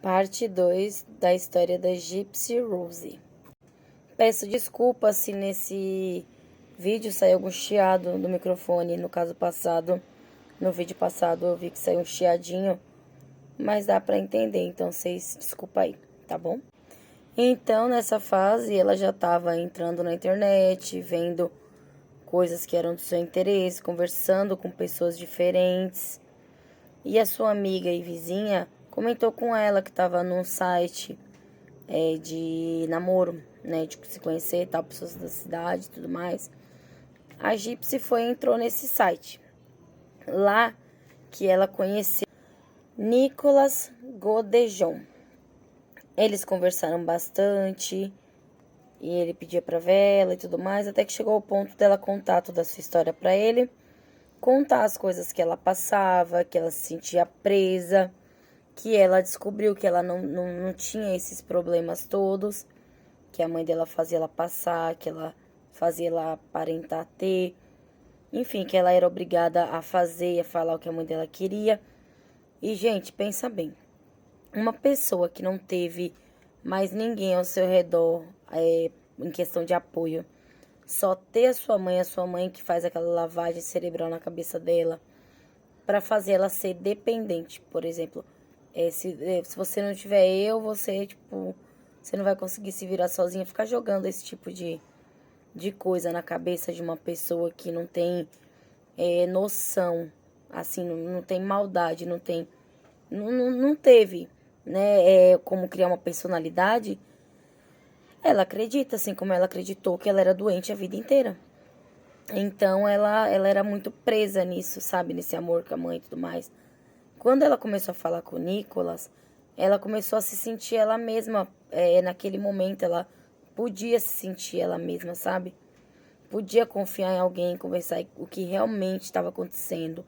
Parte 2 da história da Gypsy Rose. Peço desculpas se nesse vídeo saiu algum chiado do microfone. No vídeo passado eu vi que saiu um chiadinho, mas dá pra entender, então vocês desculpa aí, tá bom? Então, nessa fase, ela já tava entrando na internet, vendo coisas que eram do seu interesse, conversando com pessoas diferentes. E a sua amiga e vizinha comentou com ela que estava num site de namoro, né, de se conhecer, tal, pessoas da cidade e tudo mais. A Gypsy entrou nesse site. Lá que ela conheceu Nicolas Godejohn. Eles conversaram bastante e ele pedia pra vela e tudo mais, até que chegou ao ponto dela contar toda a sua história pra ele, contar as coisas que ela passava, que ela se sentia presa, que ela descobriu que ela não tinha esses problemas todos, que a mãe dela fazia ela passar, que ela fazia ela aparentar ter, enfim, que ela era obrigada a fazer e a falar o que a mãe dela queria. E, gente, pensa bem, uma pessoa que não teve mais ninguém ao seu redor em questão de apoio, só ter a sua mãe que faz aquela lavagem cerebral na cabeça dela, para fazer ela ser dependente, por exemplo. Se você não tiver você não vai conseguir se virar sozinha. Ficar jogando esse tipo de coisa na cabeça de uma pessoa que não tem noção, assim, não tem maldade, não teve, né, como criar uma personalidade. Ela acredita, assim como ela acreditou que ela era doente a vida inteira. Então, ela era muito presa nisso, sabe? Nesse amor com a mãe e tudo mais. Quando ela começou a falar com o Nicolas, ela começou a se sentir ela mesma. Naquele momento, ela podia se sentir ela mesma, sabe? Podia confiar em alguém, conversar o que realmente estava acontecendo.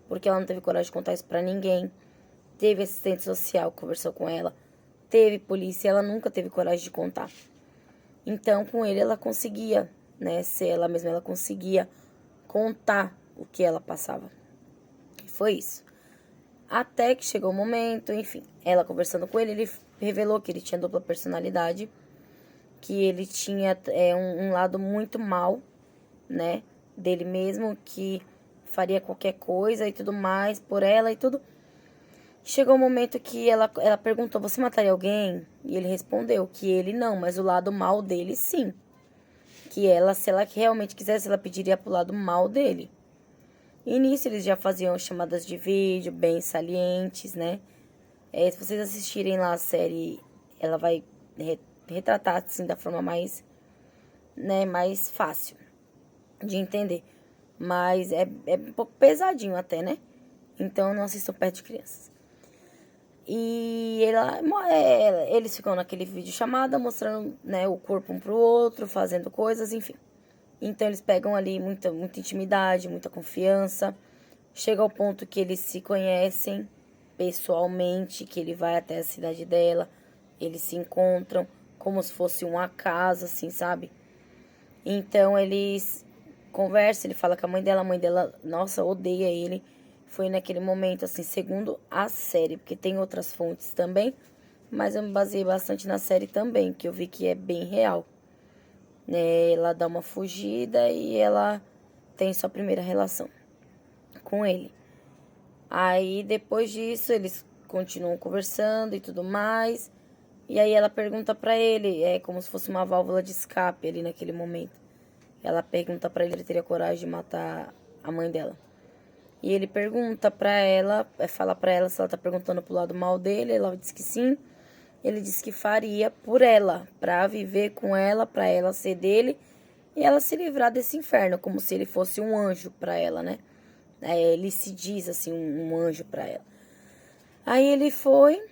Porque ela não teve coragem de contar isso pra ninguém. Teve assistente social que conversou com ela. Teve polícia, ela nunca teve coragem de contar. Então, com ele, ela conseguia, né, ser ela mesma. Ela conseguia contar o que ela passava. E foi isso. Até que chegou o momento, enfim, ela conversando com ele revelou que ele tinha dupla personalidade, que ele tinha um lado muito mal, né, dele mesmo, que faria qualquer coisa e tudo mais por ela e tudo. Chegou o momento que ela perguntou, você mataria alguém? E ele respondeu que ele não, mas o lado mal dele sim. Que ela, se ela realmente quisesse, ela pediria pro lado mal dele. E nisso eles já faziam chamadas de vídeo bem salientes, né? Se vocês assistirem lá a série, ela vai retratar assim da forma mais, né, mais fácil de entender. Mas é um pouco pesadinho até, né? Então não assistam perto de crianças. E eles ficam naquele vídeo chamada mostrando, né, o corpo um pro outro, fazendo coisas, enfim. Então eles pegam ali muita intimidade, muita confiança. Chega ao ponto que eles se conhecem pessoalmente, que ele vai até a cidade dela, eles se encontram como se fosse um acaso, assim, sabe? Então eles conversam, ele fala com a mãe dela, nossa, odeia ele. Foi naquele momento, assim, segundo a série, porque tem outras fontes também, mas eu me baseei bastante na série também, que eu vi que é bem real. Ela dá uma fugida e ela tem sua primeira relação com ele. Aí, depois disso, eles continuam conversando e tudo mais. E aí ela pergunta pra ele, como se fosse uma válvula de escape ali naquele momento. Ela pergunta pra ele se ele teria coragem de matar a mãe dela. E ele pergunta pra ela, fala pra ela se ela tá perguntando pro lado mal dele. Ela diz que sim. Ele diz que faria por ela, pra viver com ela, pra ela ser dele e ela se livrar desse inferno, como se ele fosse um anjo pra ela, né? Ele se diz assim, um anjo pra ela. Aí ele foi,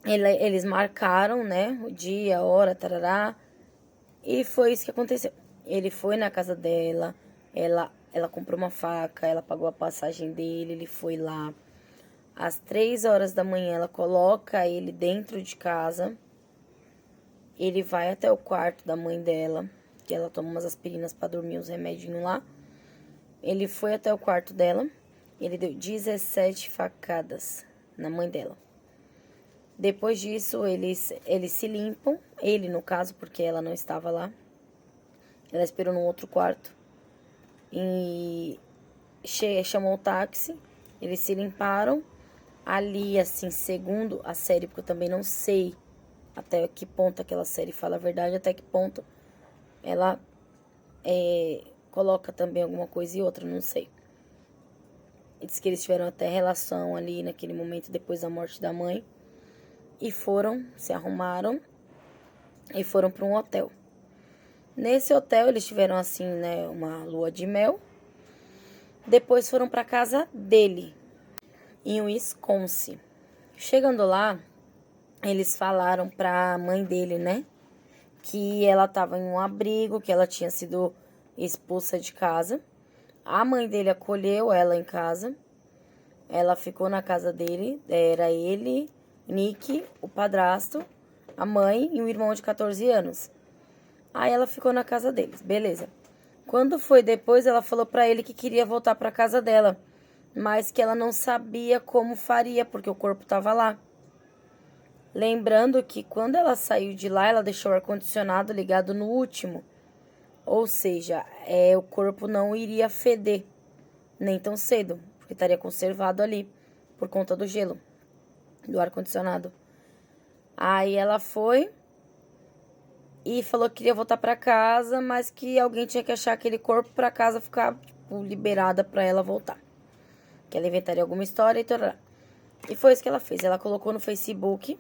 eles marcaram, né, o dia, a hora, tarará, e foi isso que aconteceu. Ele foi na casa dela, ela comprou uma faca, ela pagou a passagem dele, ele foi lá. Às 3 horas da manhã, ela coloca ele dentro de casa. Ele vai até o quarto da mãe dela, que ela toma umas aspirinas pra dormir, uns remedinhos lá. Ele foi até o quarto dela. Ele deu 17 facadas na mãe dela. Depois disso, eles se limpam. Ele, no caso, porque ela não estava lá. Ela esperou num outro quarto. E chamou o táxi. Eles se limparam. Ali, assim, segundo a série, porque eu também não sei até que ponto aquela série fala a verdade, até que ponto ela coloca também alguma coisa e outra, não sei. E diz que eles tiveram até relação ali naquele momento depois da morte da mãe. E se arrumaram e foram para um hotel. Nesse hotel eles tiveram assim, né, uma lua de mel. Depois foram para casa dele, em Wisconsin. Chegando lá, eles falaram para a mãe dele, né, que ela estava em um abrigo, que ela tinha sido expulsa de casa. A mãe dele acolheu ela em casa. Ela ficou na casa dele, era ele, Nick, o padrasto, a mãe e um irmão de 14 anos. Aí ela ficou na casa deles, beleza. Quando foi depois, ela falou pra ele que queria voltar pra casa dela, mas que ela não sabia como faria, porque o corpo tava lá. Lembrando que quando ela saiu de lá, ela deixou o ar-condicionado ligado no último. Ou seja, o corpo não iria feder, nem tão cedo, porque estaria conservado ali, por conta do gelo, do ar-condicionado. Aí ela foi e falou que queria voltar pra casa, mas que alguém tinha que achar aquele corpo pra casa ficar, tipo, liberada pra ela voltar. Que ela inventaria alguma história e tal. E foi isso que ela fez. Ela colocou no Facebook,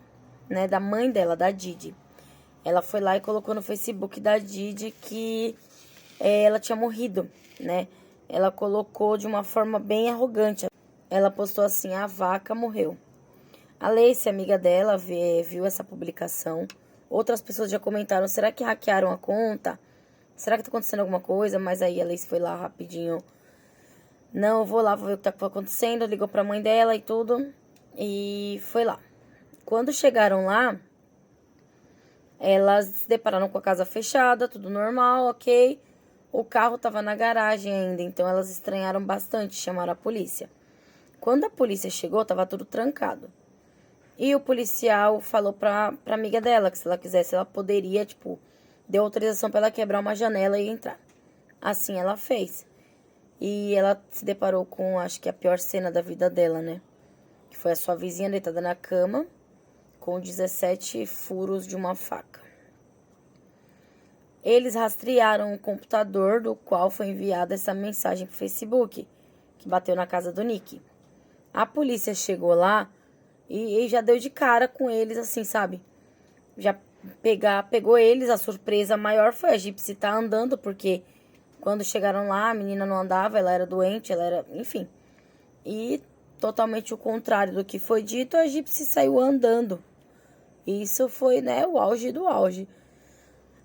né, da mãe dela, da Didi. Ela foi lá e colocou no Facebook da Didi que ela tinha morrido, né? Ela colocou de uma forma bem arrogante. Ela postou assim: a vaca morreu. A Lacey, amiga dela, viu essa publicação. Outras pessoas já comentaram: será que hackearam a conta? Será que tá acontecendo alguma coisa? Mas aí a Lacey foi lá rapidinho. Não, eu vou lá, vou ver o que tá acontecendo. Ligou pra mãe dela e tudo. E foi lá. Quando chegaram lá, elas se depararam com a casa fechada, tudo normal, ok. O carro tava na garagem ainda, então elas estranharam bastante, chamaram a polícia. Quando a polícia chegou, tava tudo trancado. E o policial falou pra amiga dela que se ela quisesse, ela poderia, tipo, deu autorização pra ela quebrar uma janela e entrar. Assim ela fez. E ela se deparou com, acho que a pior cena da vida dela, né? Que foi a sua vizinha deitada na cama, com 17 furos de uma faca. Eles rastrearam o computador do qual foi enviada essa mensagem pro Facebook, que bateu na casa do Nick. A polícia chegou lá e já deu de cara com eles, assim, sabe? Já pegou eles, a surpresa maior foi a Gypsy tá andando, porque quando chegaram lá, a menina não andava, ela era doente, ela era, enfim. E totalmente o contrário do que foi dito, a Gypsy saiu andando. Isso foi, né, o auge do auge.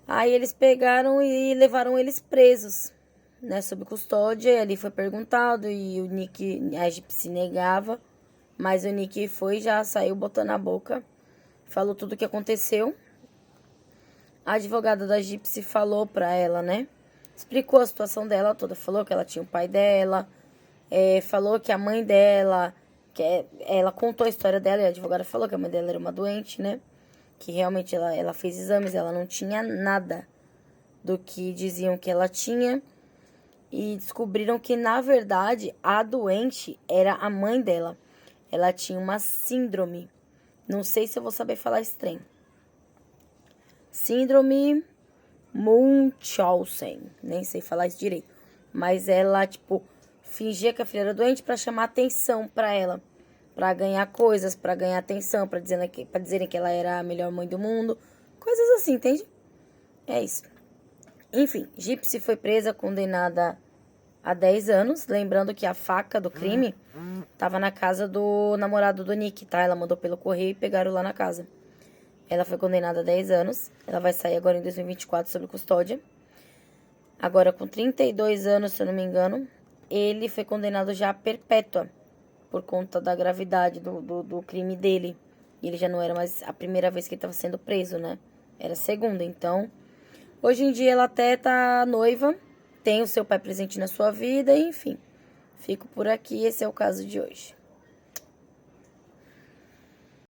Aí eles pegaram e levaram eles presos, né, sob custódia. E ali foi perguntado e o Nick, a Gypsy negava. Mas o Nick foi, já saiu botando a boca, falou tudo o que aconteceu. A advogada da Gypsy falou pra ela, né? Explicou a situação dela toda, falou que ela tinha o pai dela, falou que a mãe dela, ela contou a história dela e a advogada falou que a mãe dela era uma doente, né? Que realmente ela fez exames, ela não tinha nada do que diziam que ela tinha. E descobriram que, na verdade, a doente era a mãe dela. Ela tinha uma síndrome. Não sei se eu vou saber falar esse trem. Síndrome Munchausen. Nem sei falar isso direito. Mas ela, tipo, fingia que a filha era doente pra chamar atenção pra ela. Pra ganhar coisas, pra ganhar atenção, pra dizerem que ela era a melhor mãe do mundo. Coisas assim, entende? É isso. Enfim, Gypsy foi presa, condenada a 10 anos. Lembrando que a faca do crime tava na casa do namorado do Nick, tá? Ela mandou pelo correio e pegaram lá na casa. Ela foi condenada a 10 anos. Ela vai sair agora em 2024 sob custódia. Agora com 32 anos, se eu não me engano. Ele foi condenado já a perpétua, por conta da gravidade do crime dele. E ele já não era mais a primeira vez que ele estava sendo preso, né? Era a segunda. Então, hoje em dia ela até tá noiva, tem o seu pai presente na sua vida, enfim. Fico por aqui, esse é o caso de hoje.